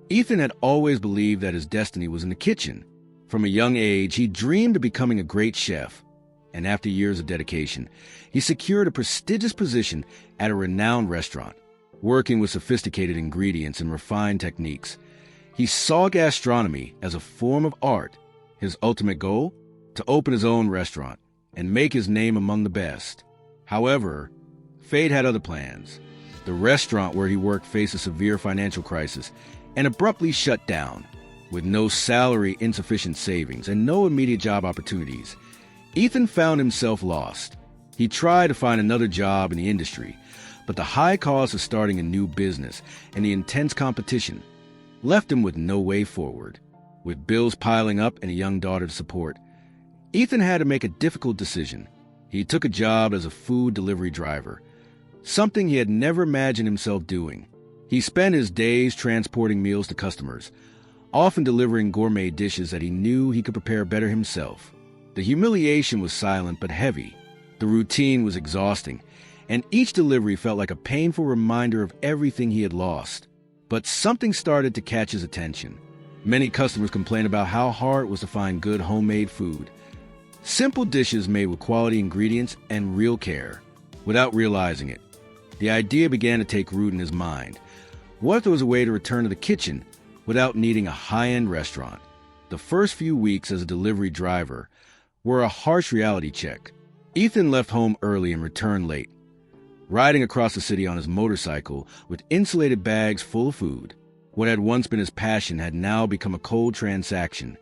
Ethan had always believed that his destiny was in the kitchen. From a young age, he dreamed of becoming a great chef, and after years of dedication, he secured a prestigious position at a renowned restaurant, working with sophisticated ingredients and refined techniques. He saw gastronomy as a form of art. His ultimate goal? To open his own restaurant and make his name among the best. However, fate had other plans. The restaurant where he worked faced a severe financial crisis and abruptly shut down. With no salary, insufficient savings, and no immediate job opportunities, Ethan found himself lost. He tried to find another job in the industry, but the high cost of starting a new business and the intense competition left him with no way forward. With bills piling up and a young daughter to support, Ethan had to make a difficult decision. He took a job as a food delivery driver, something he had never imagined himself doing. He spent his days transporting meals to customers, often delivering gourmet dishes that he knew he could prepare better himself. The humiliation was silent but heavy. The routine was exhausting, and each delivery felt like a painful reminder of everything he had lost. But something started to catch his attention. Many customers complained about how hard it was to find good homemade food. Simple dishes made with quality ingredients and real care. Without realizing it, the idea began to take root in his mind. What if there was a way to return to the kitchen without needing a high-end restaurant? The first few weeks as a delivery driver were a harsh reality check. Ethan left home early and returned late, riding across the city on his motorcycle with insulated bags full of food. What had once been his passion had now become a cold transaction.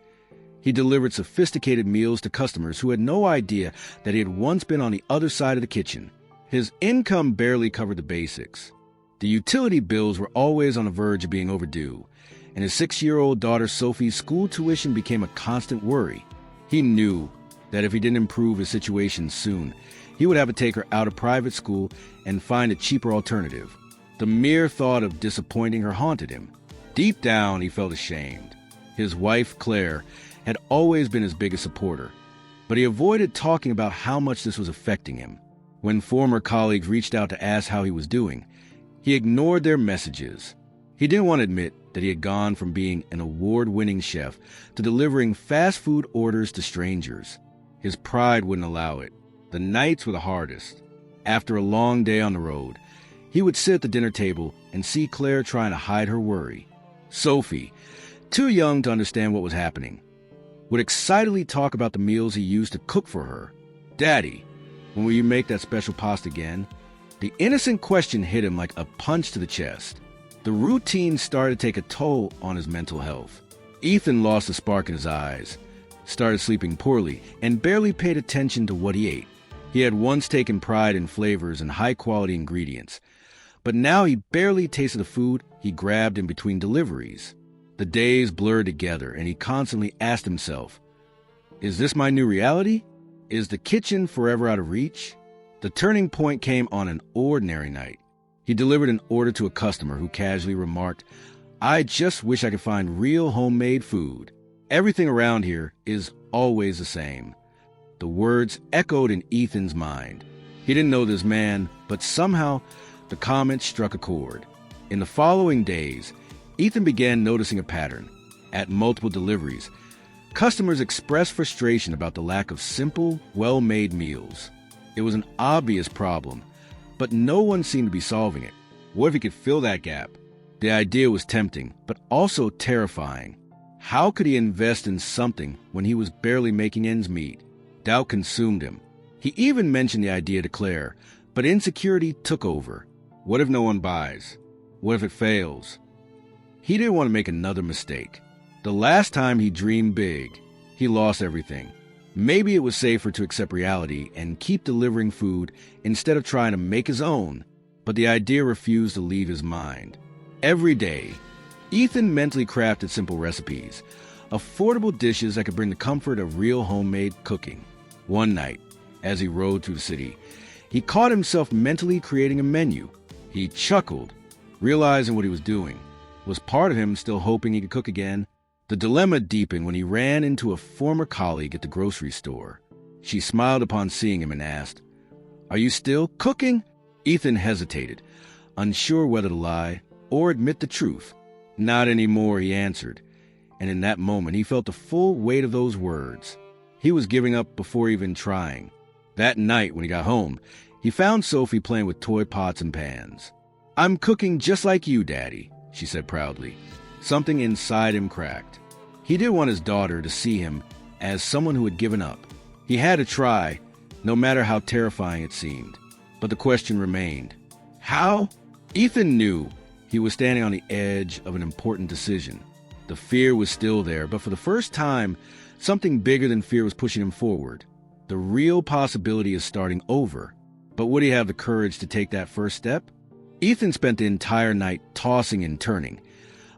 He delivered sophisticated meals to customers who had no idea that he had once been on the other side of the kitchen. His income barely covered the basics. The utility bills were always on the verge of being overdue, and his 6-year-old daughter Sophie's school tuition became a constant worry. He knew that if he didn't improve his situation soon, he would have to take her out of private school and find a cheaper alternative. The mere thought of disappointing her haunted him. Deep down, he felt ashamed. His wife, Claire, had always been his biggest supporter, but he avoided talking about how much this was affecting him. When former colleagues reached out to ask how he was doing, he ignored their messages. He didn't want to admit that he had gone from being an award-winning chef to delivering fast food orders to strangers. His pride wouldn't allow it. The nights were the hardest. After a long day on the road, he would sit at the dinner table and see Claire trying to hide her worry. Sophie, too young to understand what was happening, would excitedly talk about the meals he used to cook for her. "Daddy, when will you make that special pasta again?" The innocent question hit him like a punch to the chest. The routine started to take a toll on his mental health. Ethan lost the spark in his eyes, started sleeping poorly, and barely paid attention to what he ate. He had once taken pride in flavors and high-quality ingredients, but now he barely tasted the food he grabbed in between deliveries. The days blurred together, and he constantly asked himself, "Is this my new reality? Is the kitchen forever out of reach?" The turning point came on an ordinary night. He delivered an order to a customer who casually remarked, "I just wish I could find real homemade food. Everything around here is always the same." The words echoed in Ethan's mind. He didn't know this man, but somehow the comment struck a chord. In the following days, Ethan began noticing a pattern. At multiple deliveries, customers expressed frustration about the lack of simple, well-made meals. It was an obvious problem, but no one seemed to be solving it. What if he could fill that gap? The idea was tempting, but also terrifying. How could he invest in something when he was barely making ends meet? Doubt consumed him. He even mentioned the idea to Claire, but insecurity took over. What if no one buys? What if it fails? He didn't want to make another mistake. The last time he dreamed big, he lost everything. Maybe it was safer to accept reality and keep delivering food instead of trying to make his own, but the idea refused to leave his mind. Every day, Ethan mentally crafted simple recipes, affordable dishes that could bring the comfort of real homemade cooking. One night, as he rode through the city, he caught himself mentally creating a menu. He chuckled, realizing what he was doing. Was part of him still hoping he could cook again? The dilemma deepened when he ran into a former colleague at the grocery store. She smiled upon seeing him and asked, "Are you still cooking?" Ethan hesitated, unsure whether to lie or admit the truth. "Not anymore," he answered. And in that moment, he felt the full weight of those words. He was giving up before even trying. That night, when he got home, he found Sophie playing with toy pots and pans. "I'm cooking just like you, Daddy," she said proudly. Something inside him cracked. He didn't want his daughter to see him as someone who had given up. He had to try, no matter how terrifying it seemed. But the question remained. How? Ethan knew he was standing on the edge of an important decision. The fear was still there, but for the first time, something bigger than fear was pushing him forward. The real possibility is starting over. But would he have the courage to take that first step? Ethan spent the entire night tossing and turning,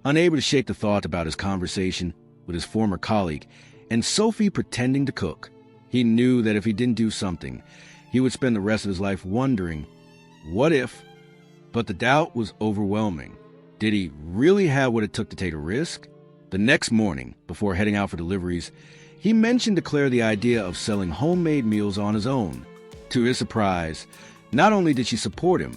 unable to shake the thought about his conversation with his former colleague and Sophie pretending to cook. He knew that if he didn't do something, he would spend the rest of his life wondering, what if? But the doubt was overwhelming. Did he really have what it took to take a risk? The next morning, before heading out for deliveries, he mentioned to Claire the idea of selling homemade meals on his own. To his surprise, not only did she support him,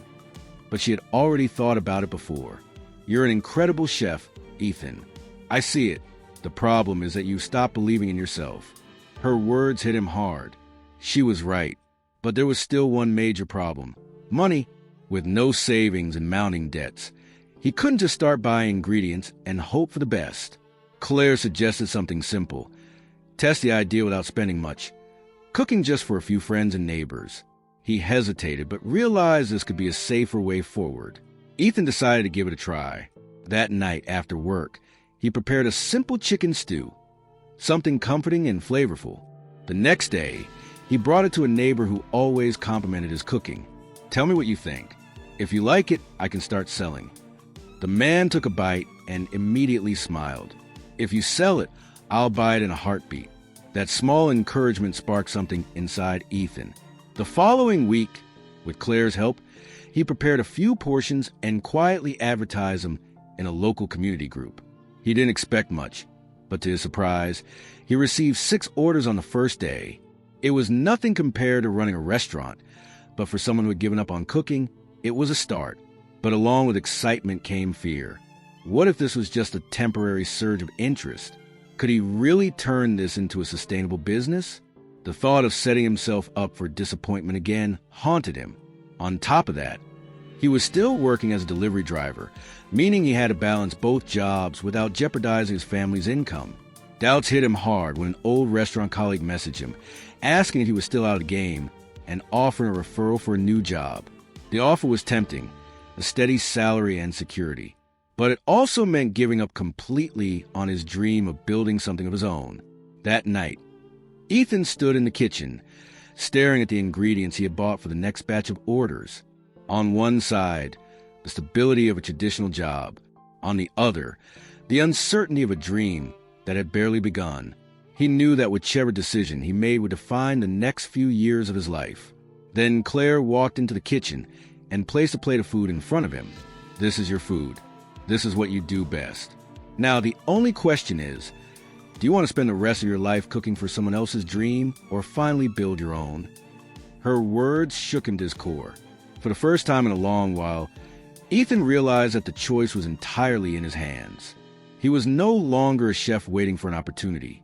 but she had already thought about it before. "You're an incredible chef, Ethan. I see it. The problem is that you stopped believing in yourself." Her words hit him hard. She was right. But there was still one major problem. Money. With no savings and mounting debts, he couldn't just start buying ingredients and hope for the best. Claire suggested something simple. Test the idea without spending much. Cooking just for a few friends and neighbors. He hesitated, but realized this could be a safer way forward. Ethan decided to give it a try. That night, after work, he prepared a simple chicken stew. Something comforting and flavorful. The next day, he brought it to a neighbor who always complimented his cooking. "Tell me what you think. If you like it, I can start selling." The man took a bite and immediately smiled. "If you sell it, I'll buy it in a heartbeat." That small encouragement sparked something inside Ethan. The following week, with Claire's help, he prepared a few portions and quietly advertised them in a local community group. He didn't expect much, but to his surprise, he received 6 orders on the first day. It was nothing compared to running a restaurant, but for someone who had given up on cooking, it was a start. But along with excitement came fear. What if this was just a temporary surge of interest? Could he really turn this into a sustainable business? The thought of setting himself up for disappointment again haunted him. On top of that, he was still working as a delivery driver, meaning he had to balance both jobs without jeopardizing his family's income. Doubts hit him hard when an old restaurant colleague messaged him, asking if he was still out of the game and offering a referral for a new job. The offer was tempting, a steady salary and security. But it also meant giving up completely on his dream of building something of his own. That night, Ethan stood in the kitchen, staring at the ingredients he had bought for the next batch of orders. On one side, the stability of a traditional job. On the other, the uncertainty of a dream that had barely begun. He knew that whichever decision he made would define the next few years of his life. Then Claire walked into the kitchen and placed a plate of food in front of him. "This is your food. This is what you do best. Now, the only question is, do you want to spend the rest of your life cooking for someone else's dream or finally build your own?" Her words shook him to his core. For the first time in a long while, Ethan realized that the choice was entirely in his hands. He was no longer a chef waiting for an opportunity.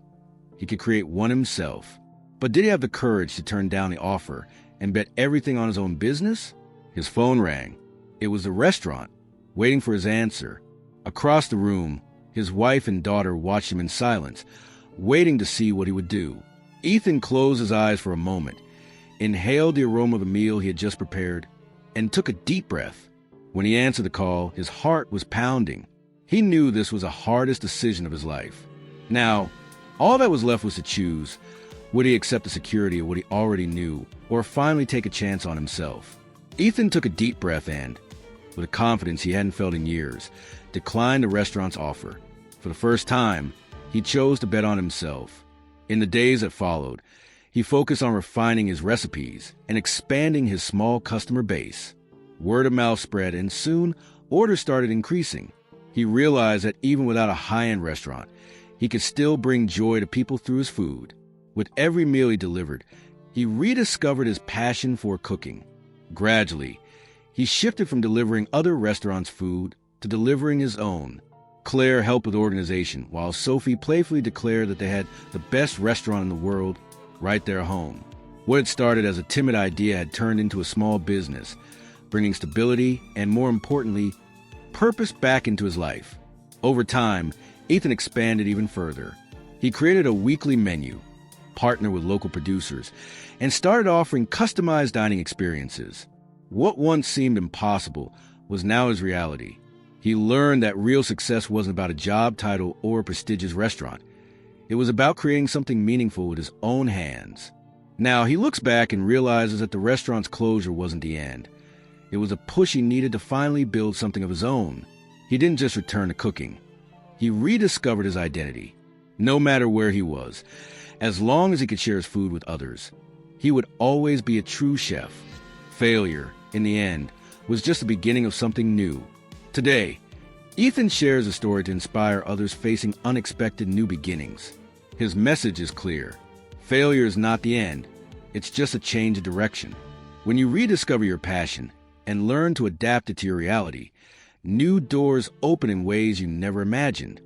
He could create one himself. But did he have the courage to turn down the offer and bet everything on his own business? His phone rang. It was the restaurant, waiting for his answer. Across the room, his wife and daughter watched him in silence, waiting to see what he would do. Ethan closed his eyes for a moment, inhaled the aroma of the meal he had just prepared, and took a deep breath. When he answered the call, his heart was pounding. He knew this was the hardest decision of his life. Now, all that was left was to choose. Would he accept the security of what he already knew, or finally take a chance on himself? Ethan took a deep breath and, with a confidence he hadn't felt in years, declined the restaurant's offer. For the first time, he chose to bet on himself. In the days that followed, he focused on refining his recipes and expanding his small customer base. Word of mouth spread, and soon orders started increasing. He realized that even without a high-end restaurant, he could still bring joy to people through his food. With every meal he delivered, he rediscovered his passion for cooking. Gradually, he shifted from delivering other restaurants' food to delivering his own. Claire helped with organization, while Sophie playfully declared that they had the best restaurant in the world right there at home. What had started as a timid idea had turned into a small business, bringing stability and, more importantly, purpose back into his life. Over time, Ethan expanded even further. He created a weekly menu, partnered with local producers, and started offering customized dining experiences. What once seemed impossible was now his reality. He learned that real success wasn't about a job title or a prestigious restaurant. It was about creating something meaningful with his own hands. Now, he looks back and realizes that the restaurant's closure wasn't the end. It was a push he needed to finally build something of his own. He didn't just return to cooking. He rediscovered his identity. No matter where he was, as long as he could share his food with others, he would always be a true chef. Failure, in the end, was just the beginning of something new. Today, Ethan shares a story to inspire others facing unexpected new beginnings. His message is clear. Failure is not the end. It's just a change of direction. When you rediscover your passion and learn to adapt it to your reality, new doors open in ways you never imagined.